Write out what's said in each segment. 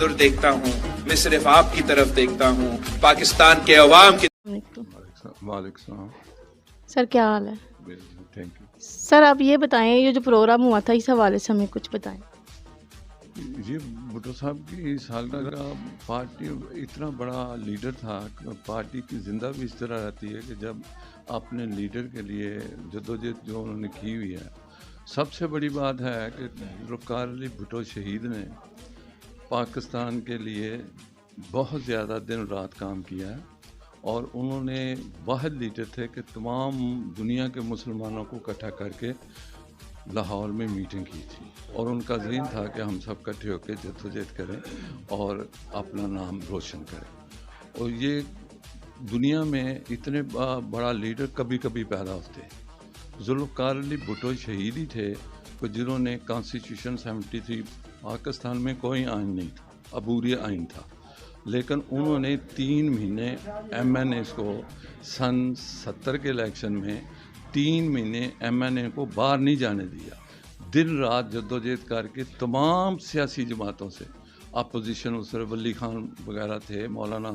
तवज्जुह देखता हूँ, मैं सिर्फ आपकी तरफ देखता हूँ, पाकिस्तान के अवाम की। वालेकुम। सर क्या हाल है? Thank you. सर आप ये बताएं, ये जो प्रोग्राम हुआ था इस हवाले से हमें कुछ बताएं। ये भुट्टो साहब की सालगिरह का पार्टी इतना बड़ा लीडर था, पार्टी की जिंदा भी इस तरह रहती है कि जब अपने लीडर के लिए जद्दोजहद जो उन्होंने की हुई है। सबसे बड़ी बात है कि ज़ुल्फ़िकार अली भुट्टो शहीद ने पाकिस्तान के लिए बहुत ज़्यादा दिन रात काम किया है और उन्होंने वाहिद लीडर थे कि तमाम दुनिया के मुसलमानों को इकट्ठा करके लाहौर में मीटिंग की थी और उनका ज़हन था कि हम सब इकट्ठे होकर जद्दोजहद करें और अपना नाम रोशन करें। और ये दुनिया में इतने बड़ा लीडर कभी कभी पैदा होते हैं। ज़ुल्फ़िकार अली भुट्टो शहीद ही थे कि जिन्होंने कॉन्स्टिट्यूशन 73, पाकिस्तान में कोई आइन नहीं था, अबूरी आइन था, लेकिन उन्होंने 3 महीने MNA को सन 70 के इलेक्शन में 3 महीने MNA को बाहर नहीं जाने दिया। दिन रात जद्दोजहद करके तमाम सियासी जमातों से, अपोजिशन उस वली खान वगैरह थे, मौलाना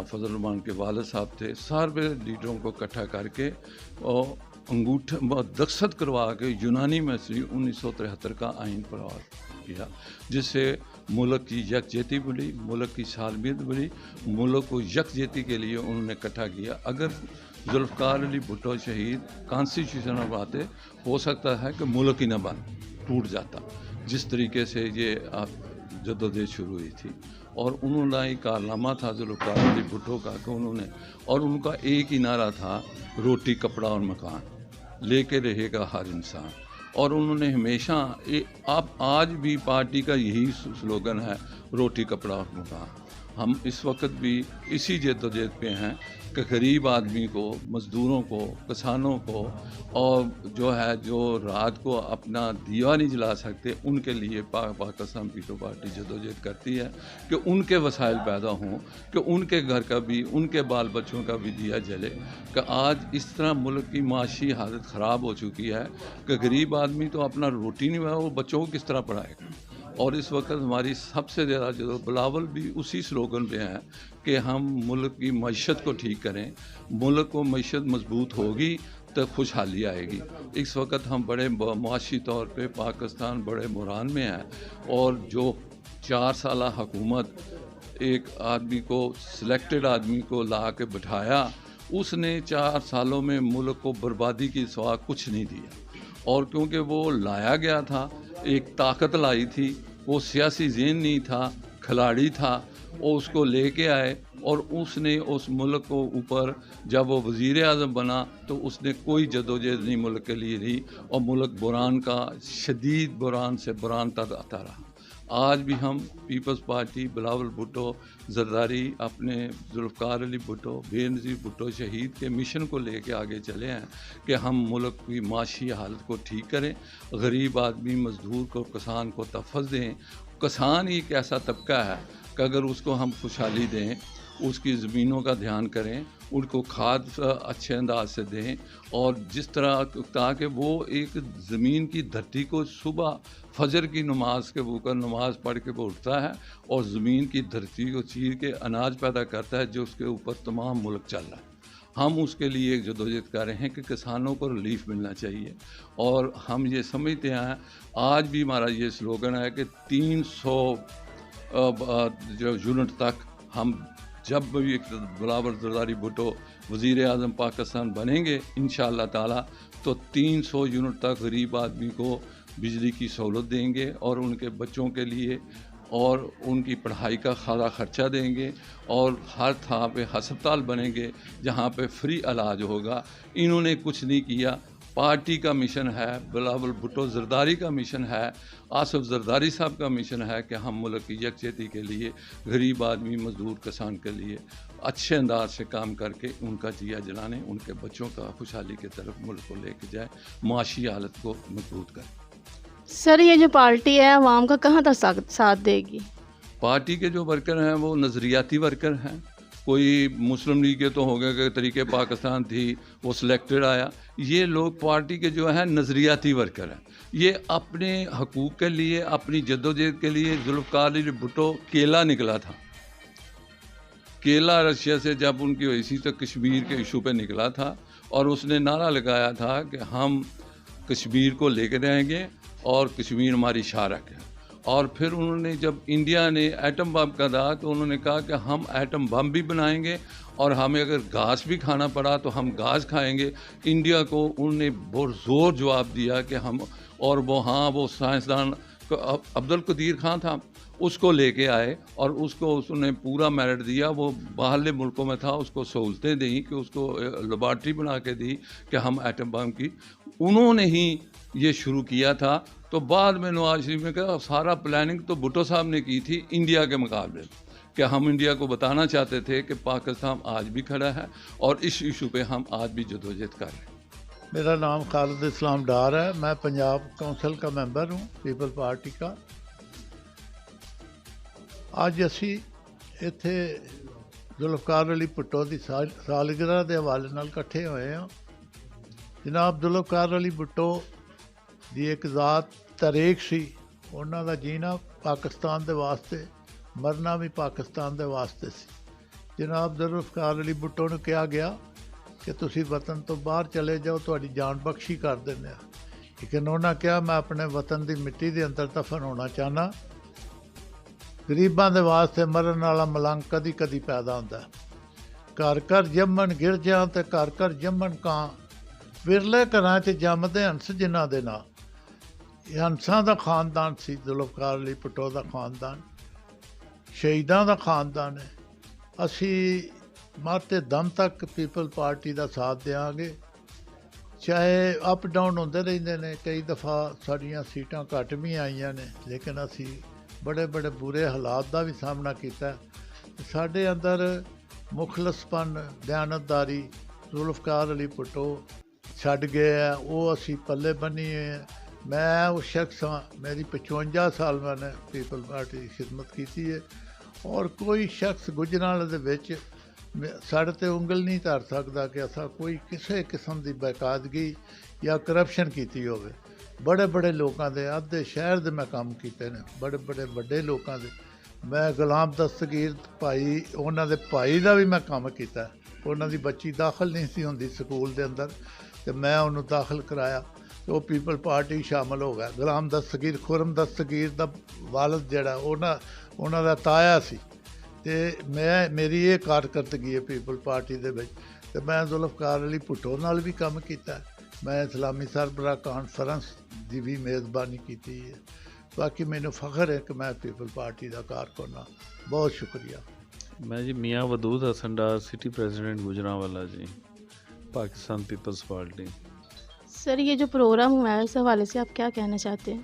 फजल रहमान के वालिद साहब थे, सारे लीडरों को इकट्ठा करके और अंगूठा दस्तखत करवा के यूनानी में से 1973 का आइन पास किया, जिससे मुल्क की यकजहती बनी, मुल्क की सालमियत बनी, मुल्क को यकजहती के लिए उन्होंने इकट्ठा किया। अगर ज़ुल्फ़िकार अली भुट्टो शहीद कॉन्स्टिट्यूशन में आते, हो सकता है कि मुल्क ही न बन, टूट जाता, जिस तरीके से ये जद्दोजहद शुरू हुई थी। और उन्होंने एक कारनामा था ज़ुल्फ़िकार अली भुट्टो का कि उन्होंने, और उनका एक ही नारा था, रोटी कपड़ा और मकान लेके रहेगा हर इंसान। और उन्होंने हमेशा आप आज भी पार्टी का यही स्लोगन है, रोटी कपड़ा और मकान। हम इस वक्त भी इसी जद्दोजहद पे हैं कि गरीब आदमी को, मज़दूरों को, किसानों को, और जो रात को अपना दिया नहीं जला सकते, उनके लिए पाकिस्तान पीपल्स पार्टी जद्दोजहद करती है कि उनके वसाइल पैदा हों, कि उनके घर का भी, उनके बाल बच्चों का भी दिया जले। कि आज इस तरह मुल्क की माशी हालत ख़राब हो चुकी है कि गरीब आदमी तो अपना रोटी नहीं, वो बच्चों को किस तरह पढ़ाएगा। और इस वक्त हमारी सबसे ज़्यादा जो बिलावल भी उसी स्लोगन पे है कि हम मुल्क की मईशत को ठीक करें, मुल्क को मईशत मजबूत होगी तो खुशहाली आएगी। इस वक्त हम बड़े मुआशी तौर पे पाकिस्तान बड़े बुरान में है, और जो 4 साल हुकूमत एक आदमी को, सिलेक्टेड आदमी को ला के बिठाया, उसने 4 सालों में मुल्क को बर्बादी की सिवा कुछ नहीं दिया। और क्योंकि वो लाया गया था, एक ताकत लाई थी, वो सियासी ज़हन नहीं था, खिलाड़ी था, वो उसको लेके आए और उसने उस मुल्क को ऊपर, जब वो वज़ीर आज़म बना तो उसने कोई जद्दोजहद नहीं मुल्क के लिए रही, और मुल्क बुरान का, शदीद बुरान से बुरान तक आता रहा। आज भी हम पीपल्स पार्टी, बिलावल भुट्टो जरदारी, अपने ज़ुल्फ़िकार अली भुट्टो, बेनज़ीर भुट्टो शहीद के मिशन को लेके आगे चले हैं कि हम मुल्क की माशी हालत को ठीक करें, गरीब आदमी, मज़दूर को, किसान को तहफ़्फ़ुज़ दें। किसान ही एक ऐसा तबका है कि अगर उसको हम खुशहाली दें, उसकी ज़मीनों का ध्यान करें, उनको खाद अच्छे अंदाज से दें, और जिस तरह, ताकि वो एक ज़मीन की धरती को सुबह फजर की नमाज के ऊपर नमाज पढ़ के वो उठता है और ज़मीन की धरती को चीर के अनाज पैदा करता है, जो उसके ऊपर तमाम मुल्क चल रहा है। हम उसके लिए जद्दोजहद कर रहे हैं कि किसानों को रिलीफ मिलना चाहिए। और हम ये समझते हैं, आज भी हमारा ये स्लोगन है कि 300 जो यूनिट तक हम, जब भी बिलावल जरदारी भुट्टो वज़ीर आज़म पाकिस्तान बनेंगे इंशाअल्लाह ताला, तो 300 यूनिट तक गरीब आदमी को बिजली की सहूलत देंगे और उनके बच्चों के लिए और उनकी पढ़ाई का सारा ख़र्चा देंगे, और हर था पे हस्पताल बनेंगे जहाँ पे फ्री इलाज होगा। इन्होंने कुछ नहीं किया। पार्टी का मिशन है, बिलावल भुट्टो जरदारी का मिशन है, आसिफ जरदारी साहब का मिशन है कि हम मुल्क की यकजहती के लिए, गरीब आदमी, मज़दूर, किसान के लिए अच्छे अंदाज से काम करके उनका जिया जलाने, उनके बच्चों का खुशहाली की तरफ मुल्क को लेके जाए, माशी हालत को मजबूत करें। सर ये जो पार्टी है अवाम का कहाँ तक साथ देगी? पार्टी के जो वर्कर हैं वो नज़रियाती वर्कर हैं, کوئی مسلم لیگ کے تو ہو گیا کہ طریقے پاکستان تھی وہ سلیکٹڈ آیا. یہ لوگ پارٹی کے جو ہیں نظریاتی ورکر ہیں. یہ اپنے حقوق کے لیے اپنی جدوجہد کے لیے ذوالفقار علی بھٹو کیلا نکلا تھا. کیلا رشیا سے جب ان کی ہوئی تھی تو کشمیر کے ایشو پہ نکلا تھا اور اس نے نعرہ لگایا تھا کہ ہم کشمیر کو لے کے رہیں گے اور کشمیر ہماری شارک ہے. اور پھر انہوں نے جب انڈیا نے ایٹم بم کا دا تو انہوں نے کہا کہ ہم ایٹم بم بھی بنائیں گے اور ہمیں اگر گھاس بھی کھانا پڑا تو ہم گھاس کھائیں گے. انڈیا کو انہوں نے بہت زور جواب دیا کہ ہم، اور وہ سائنسدان عبد القدیر خان تھا اس کو لے کے آئے اور اس نے پورا میرٹ دیا. وہ باہرلے ملکوں میں تھا، اس کو سہولتیں دیں کہ اس کو لیبارٹری بنا کے دی کہ ہم ایٹم بم کی. انہوں نے ہی یہ شروع کیا تھا. تو بعد میں نواز شریف نے کہا سارا پلاننگ تو بھٹو صاحب نے کی تھی انڈیا کے مقابلے، کہ ہم انڈیا کو بتانا چاہتے تھے کہ پاکستان آج بھی کھڑا ہے اور اس ایشو پہ ہم آج بھی جدوجہد کر رہے ہیں. میرا نام خالد اسلام ڈار ہے. میں پنجاب کونسل کا ممبر ہوں پیپل پارٹی کا. ਅੱਜ ਅਸੀਂ ਇੱਥੇ ਜ਼ੁਲਫਕਾਰ ਅਲੀ ਭੁੱਟੋ ਦੀ ਸਾਲਗਿਰਾ ਦੇ ਹਵਾਲੇ ਨਾਲ ਇਕੱਠੇ ਹੋਏ ਹਾਂ. ਜਨਾਬ ਜ਼ੁਲਫਕਾਰ ਅਲੀ ਭੁੱਟੋ ਦੀ ਇੱਕ ਜ਼ਾਤ ਤਰੀਕ ਸੀ. ਉਹਨਾਂ ਦਾ ਜੀਣਾ ਪਾਕਿਸਤਾਨ ਦੇ ਵਾਸਤੇ, ਮਰਨਾ ਵੀ ਪਾਕਿਸਤਾਨ ਦੇ ਵਾਸਤੇ ਸੀ. ਜਨਾਬ ਜ਼ੁਲਫਕਾਰ ਅਲੀ ਭੁੱਟੋ ਨੂੰ ਕਿਹਾ ਗਿਆ ਕਿ ਤੁਸੀਂ ਵਤਨ ਤੋਂ ਬਾਹਰ ਚਲੇ ਜਾਓ, ਤੁਹਾਡੀ ਜਾਨ ਬਖਸ਼ੀ ਕਰ ਦਿੰਦੇ ਹਾਂ. ਲੇਕਿਨ ਉਹਨਾਂ ਕਿਹਾ ਮੈਂ ਆਪਣੇ ਵਤਨ ਦੀ ਮਿੱਟੀ ਦੇ ਅੰਦਰ ਦਫਨ ਹੋਣਾ ਚਾਹੁੰਦਾ. ਗਰੀਬਾਂ ਦੇ ਵਾਸਤੇ ਮਰਨ ਵਾਲਾ ਮਲੰਗ ਕਦੀ ਕਦੀ ਪੈਦਾ ਹੁੰਦਾ. ਘਰ ਘਰ ਜੰਮਣ ਗਿਰਜਾਂ ਅਤੇ ਘਰ ਘਰ ਜੰਮਣ ਕਾਂ, ਵਿਰਲੇ ਘਰਾਂ 'ਚ ਜੰਮਦੇ ਹੰਸ ਜਿਨ੍ਹਾਂ ਦੇ ਨਾਂ. ਇਹ ਹੰਸਾਂ ਦਾ ਖਾਨਦਾਨ ਸੀ ਜ਼ੁਲਫਕਾਰ ਅਲੀ ਭੁੱਟੋ ਦਾ ਖਾਨਦਾਨ, ਸ਼ਹੀਦਾਂ ਦਾ ਖਾਨਦਾਨ ਹੈ. ਅਸੀਂ ਮਰਤੇ ਦਮ ਤੱਕ ਪੀਪਲ ਪਾਰਟੀ ਦਾ ਸਾਥ ਦਿਆਂਗੇ. ਚਾਹੇ ਅਪ ਡਾਊਨ ਹੁੰਦੇ ਰਹਿੰਦੇ ਨੇ, ਕਈ ਦਫਾ ਸਾਡੀਆਂ ਸੀਟਾਂ ਘੱਟ ਵੀ ਆਈਆਂ ਨੇ, ਲੇਕਿਨ ਅਸੀਂ ਬੜੇ ਬੜੇ ਬੁਰੇ ਹਾਲਾਤ ਦਾ ਵੀ ਸਾਹਮਣਾ ਕੀਤਾ. ਸਾਡੇ ਅੰਦਰ ਮੁਖਲਸਪਨ, ਦਿਆਨਤਦਾਰੀ ਜ਼ੁਲਫਕਾਰ ਅਲੀ ਭੁੱਟੋ ਛੱਡ ਗਏ ਹੈ, ਉਹ ਅਸੀਂ ਪੱਲੇ ਬੰਨੀ ਹੈ. ਮੈਂ ਉਹ ਸ਼ਖਸ ਹਾਂ, ਮੇਰੀ 55 ਸਾਲ ਮੈंने ਪੀਪਲ ਪਾਰਟੀ ਦੀ ਖਿਦਮਤ ਕੀਤੀ ਹੈ ਔਰ ਕੋਈ ਸ਼ਖਸ ਗੁਜਰਾਂ ਦੇ ਵਿੱਚ ਸਾਡੇ 'ਤੇ ਉਂਗਲ ਨਹੀਂ ਧਰ ਸਕਦਾ ਕਿ ਅਸਾਂ ਕੋਈ ਕਿਸੇ ਕਿਸਮ ਦੀ ਬੇਕਾਇਦਗੀ ਜਾਂ ਕਰਪਸ਼ਨ ਕੀਤੀ ਹੋਵੇ. ਬੜੇ ਬੜੇ ਲੋਕਾਂ ਦੇ, ਅੱਧੇ ਸ਼ਹਿਰ ਦੇ ਮੈਂ ਕੰਮ ਕੀਤੇ ਨੇ, ਬੜੇ ਬੜੇ ਵੱਡੇ ਲੋਕਾਂ ਦੇ. ਮੈਂ ਗੁਲਾਮ ਦਸਤਗੀਰ ਭਾਈ, ਉਹਨਾਂ ਦੇ ਭਾਈ ਦਾ ਵੀ ਮੈਂ ਕੰਮ ਕੀਤਾ. ਉਹਨਾਂ ਦੀ ਬੱਚੀ ਦਾਖਲ ਨਹੀਂ ਸੀ ਹੁੰਦੀ ਸਕੂਲ ਦੇ ਅੰਦਰ ਅਤੇ ਮੈਂ ਉਹਨੂੰ ਦਾਖਲ ਕਰਾਇਆ ਅਤੇ ਉਹ ਪੀਪਲ ਪਾਰਟੀ ਸ਼ਾਮਲ ਹੋ ਗਿਆ. ਗੁਲਾਮ ਦਸਤਗੀਰ, ਖੁਰਮ ਦਸਤਗੀਰ ਦਾ ਵਾਲਦ ਜਿਹੜਾ ਉਹਨਾਂ ਦਾ ਤਾਇਆ ਸੀ. ਅਤੇ ਮੇਰੀ ਇਹ ਕਾਰਕਰਦਗੀ ਹੈ ਪੀਪਲ ਪਾਰਟੀ ਦੇ ਵਿੱਚ. ਅਤੇ ਮੈਂ ਜ਼ੁਲਫਕਾਰ ਅਲੀ ਭੁੱਟੋ ਨਾਲ ਵੀ ਕੰਮ ਕੀਤਾ. ਮੈਂ ਇਸਲਾਮੀ ਸਰਬਰਾਹ ਕਾਨਫਰੰਸ ਦੀ ਵੀ ਮੇਜ਼ਬਾਨੀ ਕੀਤੀ ਹੈ. ਬਾਕੀ ਮੈਨੂੰ ਫਖਰ ਹੈ ਕਿ ਮੈਂ ਪੀਪਲ ਪਾਰਟੀ ਦਾ ਕਾਰਕੁਨ ਹਾਂ. ਬਹੁਤ ਸ਼ੁਕਰੀਆ. मैं जी मियाँ वदूद हसन डार, सिटी प्रेसिडेंट गुजरांवाला जी, पाकिस्तान पीपल्स पार्टी. सर, ये जो प्रोग्राम हुआ है उस हवाले से आप क्या कहना चाहते हैं?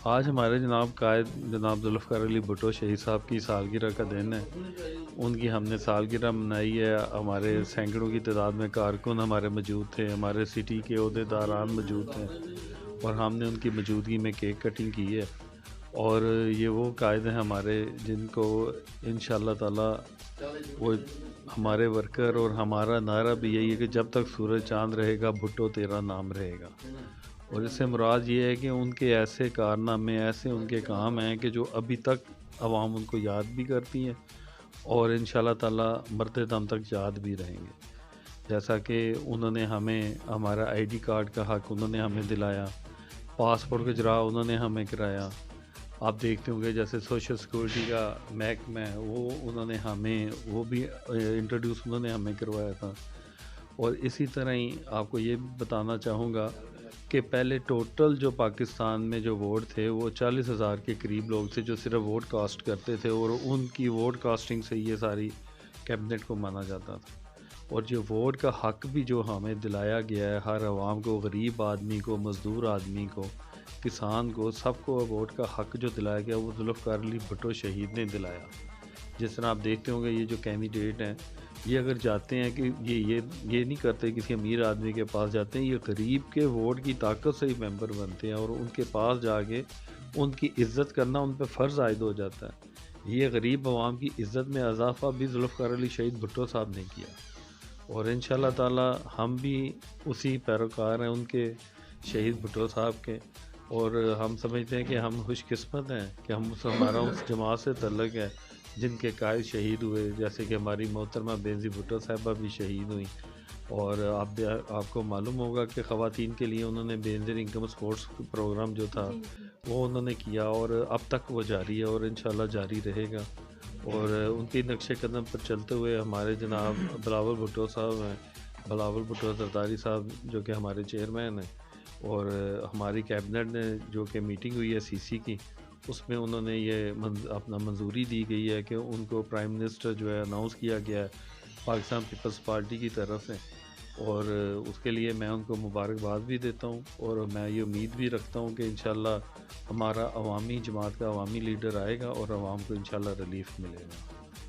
आज हमारे जनाब कायद जनाब ज़ुल्फ़िकार अली भुट्टो शहीद साहब की सालगिरह का दिन है. उनकी हमने सालगिरह मनाई है. हमारे सैकड़ों की तादाद में कारकुन हमारे मौजूद थे, हमारे सिटी के ओहदेदारान मौजूद थे और हमने उनकी मौजूदगी में केक कटिंग की है. और ये वो कायद हैं हमारे जिनको इंशाअल्लाह ताला वो हमारे वर्कर, और हमारा नारा भी यही है कि जब तक सूरज चांद रहेगा भुट्टो तेरा नाम रहेगा. और इससे मुराद ये है कि उनके ऐसे कारनामे, ऐसे उनके काम हैं कि जो अभी तक आवाम उनको याद भी करती है और इंशाअल्लाह ताला मरते दम तक याद भी रहेंगे. जैसा कि उन्होंने हमें हमारा आईडी कार्ड का हक़ उन्होंने हमें दिलाया, पासपोर्ट का इजरा उन्होंने हमें कराया. आप देखते होंगे जैसे सोशल सिक्योरिटी का महकमा है वो उन्होंने हमें वो भी इंट्रोड्यूस उन्होंने हमें करवाया था. और इसी तरह ही आपको ये भी बताना चाहूँगा कि पहले टोटल जो पाकिस्तान में जो वोट थे वो 40,000 के करीब लोग थे जो सिर्फ वोट कास्ट करते थे और उनकी वोट कास्टिंग से ये सारी कैबिनेट को माना जाता था. और जो वोट का हक़ भी जो हमें दिलाया गया है हर आवाम को, गरीब आदमी को, मज़दूर आदमी को, किसान को, सबको वोट का हक़ जो दिलाया गया वो ज़ुल्फ़िकार अली भुट्टो शहीद ने दिलाया. जिस तरह आप देखते होंगे ये जो कैंडिडेट हैं ये अगर जाते हैं कि ये नहीं करते किसी अमीर आदमी के पास जाते हैं, ये गरीब के वोट की ताकत से ही मेंबर बनते हैं और उनके पास जाके उनकी इज़्ज़त करना उन पर फ़र्ज़ आयद हो जाता है. یہ غریب عوام کی عزت میں اضافہ بھی ذوالفقار علی شہید بھٹو صاحب نے کیا، اور انشاءاللہ تعالی ہم بھی اسی پیروکار ہیں ان کے، شہید بھٹو صاحب کے، اور ہم سمجھتے ہیں کہ ہم خوش قسمت ہیں کہ ہمارا اس جماعت سے تعلق ہے جن کے قائد شہید ہوئے، جیسے کہ ہماری محترمہ بینظیر بھٹو صاحبہ بھی شہید ہوئیں، اور آپ کو معلوم ہوگا کہ خواتین کے لیے انہوں نے بینظیر انکم سپورٹس پروگرام جو تھا وہ انہوں نے کیا، اور اب تک وہ جاری ہے اور انشاءاللہ جاری رہے گا، اور ان کے نقش قدم پر چلتے ہوئے ہمارے جناب بلاول بھٹو صاحب ہیں، بلاول بھٹو زرداری صاحب جو کہ ہمارے چیئرمین ہیں، اور ہماری کیبنٹ نے جو کہ میٹنگ ہوئی ہے سی سی کی، اس میں انہوں نے یہ اپنا منظوری دی گئی ہے کہ ان کو پرائم منسٹر جو ہے اناؤنس کیا گیا ہے پاکستان پیپلز پارٹی کی طرف سے، اور اس کے لیے میں ان کو مبارکباد بھی دیتا ہوں، اور میں یہ امید بھی رکھتا ہوں کہ انشاءاللہ ہمارا عوامی جماعت کا عوامی لیڈر آئے گا اور عوام کو انشاءاللہ ریلیف ملے گا۔